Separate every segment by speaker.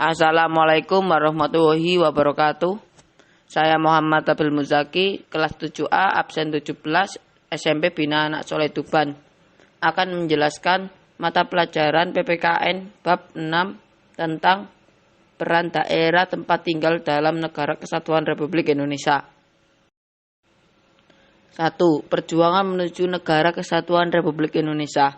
Speaker 1: Assalamualaikum warahmatullahi wabarakatuh. Saya Muhammad Abil Muzaki, kelas 7A, absen 17, SMP Bina Anak Soleh Tuban. Akan menjelaskan mata pelajaran PPKN bab 6 tentang peran daerah tempat tinggal dalam Negara Kesatuan Republik Indonesia. 1. Perjuangan menuju Negara Kesatuan Republik Indonesia.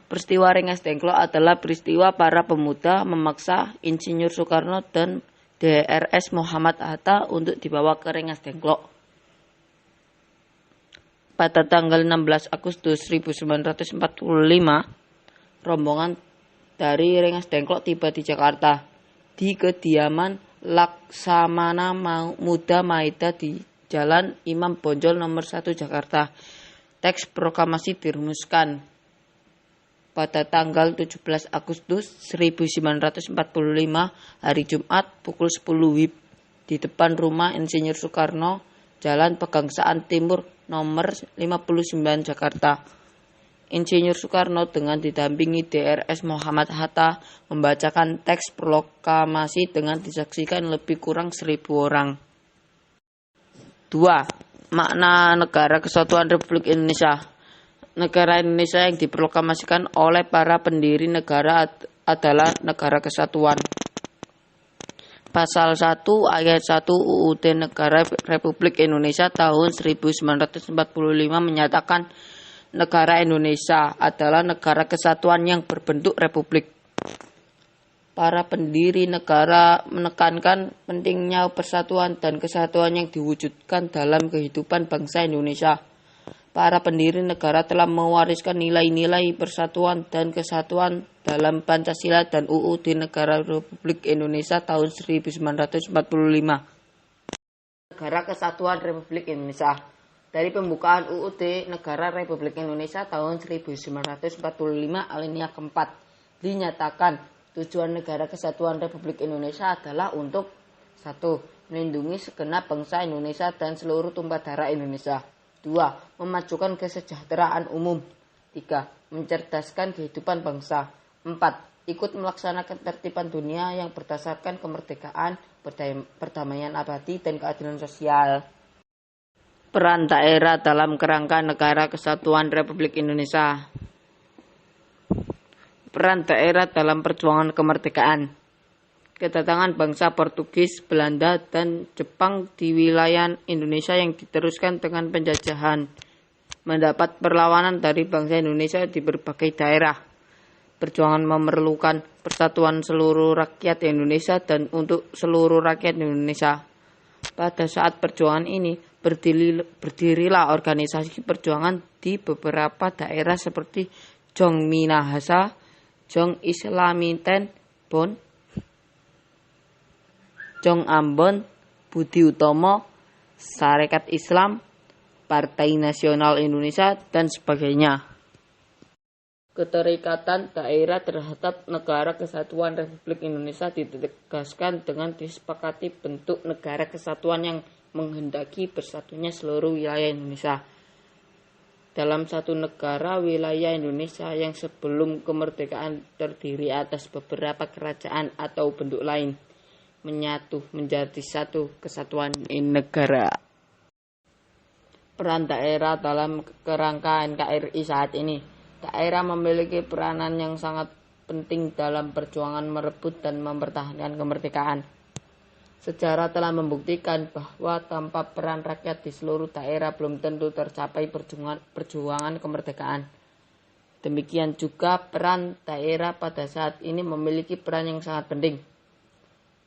Speaker 1: Peristiwa Rengas Dengklok adalah peristiwa para pemuda memaksa Insinyur Soekarno dan Drs Muhammad Hatta untuk dibawa ke Rengas Dengklok. Pada tanggal 16 Agustus 1945, rombongan dari Rengas Dengklok tiba di Jakarta, di kediaman Laksamana Muda Maeda di Jalan Imam Bonjol nomor 1 Jakarta. Teks proklamasi dirumuskan pada tanggal 17 Agustus 1945 hari Jumat pukul 10 WIB di depan rumah Insinyur Soekarno, Jalan Pegangsaan Timur nomor 59 Jakarta. Insinyur Soekarno dengan didampingi Drs Muhammad Hatta membacakan teks proklamasi dengan disaksikan lebih kurang 1.000 orang. 2. Makna Negara Kesatuan Republik Indonesia. Negara Indonesia yang diproklamasikan oleh para pendiri negara adalah negara kesatuan. Pasal 1 ayat 1 UUD Negara Republik Indonesia tahun 1945 menyatakan negara Indonesia adalah negara kesatuan yang berbentuk republik. Para pendiri negara menekankan pentingnya persatuan dan kesatuan yang diwujudkan dalam kehidupan bangsa Indonesia. Para pendiri negara telah mewariskan nilai-nilai persatuan dan kesatuan dalam Pancasila dan UUD Negara Republik Indonesia tahun 1945. Negara Kesatuan Republik Indonesia. Dari pembukaan UUD Negara Republik Indonesia tahun 1945 alinea keempat dinyatakan tujuan Negara Kesatuan Republik Indonesia adalah untuk 1. Melindungi segenap bangsa Indonesia dan seluruh tumpah darah Indonesia. 2. Memajukan kesejahteraan umum. 3. Mencerdaskan kehidupan bangsa. 4. Ikut melaksanakan tertiban dunia yang berdasarkan kemerdekaan, perdamaian abadi, dan keadilan sosial. Peran daerah dalam kerangka Negara Kesatuan Republik Indonesia. Peran daerah dalam perjuangan kemerdekaan. Kedatangan bangsa Portugis, Belanda, dan Jepang di wilayah Indonesia yang diteruskan dengan penjajahan mendapat perlawanan dari bangsa Indonesia di berbagai daerah. Perjuangan memerlukan persatuan seluruh rakyat Indonesia dan untuk seluruh rakyat Indonesia. Pada saat perjuangan ini, berdirilah organisasi perjuangan di beberapa daerah seperti Jong Minahasa, Jong Islamiten Bon, Jong Ambon, Budi Utomo, Sarekat Islam, Partai Nasional Indonesia, dan sebagainya. Keterikatan daerah terhadap Negara Kesatuan Republik Indonesia ditegaskan dengan disepakati bentuk negara kesatuan yang menghendaki bersatunya seluruh wilayah Indonesia dalam satu negara wilayah Indonesia yang sebelum kemerdekaan terdiri atas beberapa kerajaan atau bentuk lain menyatu menjadi satu kesatuan negara. Peran daerah dalam kerangka NKRI saat ini. Daerah memiliki peranan yang sangat penting dalam perjuangan merebut dan mempertahankan kemerdekaan. Sejarah telah membuktikan bahwa tanpa peran rakyat di seluruh daerah belum tentu tercapai perjuangan kemerdekaan. Demikian juga peran daerah pada saat ini memiliki peran yang sangat penting.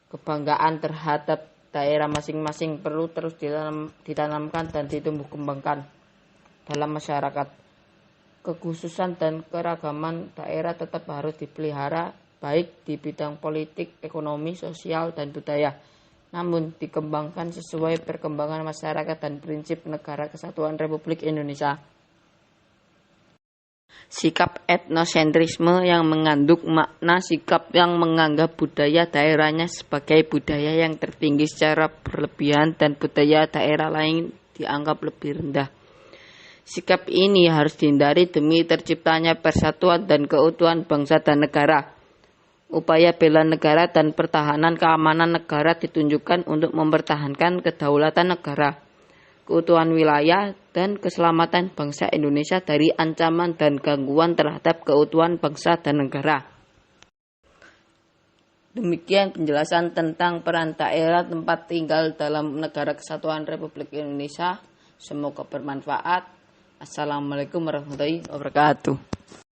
Speaker 1: Kebanggaan terhadap daerah masing-masing perlu terus ditanamkan dan ditumbuh kembangkan dalam masyarakat. Kekhususan dan keragaman daerah tetap harus dipelihara baik di bidang politik, ekonomi, sosial, dan budaya. Namun dikembangkan sesuai perkembangan masyarakat dan prinsip Negara Kesatuan Republik Indonesia. Sikap etnosentrisme yang mengandung makna sikap yang menganggap budaya daerahnya sebagai budaya yang tertinggi secara berlebihan dan budaya daerah lain dianggap lebih rendah. Sikap ini harus dihindari demi terciptanya persatuan dan keutuhan bangsa dan negara. Upaya bela negara dan pertahanan keamanan negara ditunjukkan untuk mempertahankan kedaulatan negara, keutuhan wilayah, dan keselamatan bangsa Indonesia dari ancaman dan gangguan terhadap keutuhan bangsa dan negara. Demikian penjelasan tentang peran daerah tempat tinggal dalam Negara Kesatuan Republik Indonesia. Semoga bermanfaat. Assalamualaikum warahmatullahi wabarakatuh.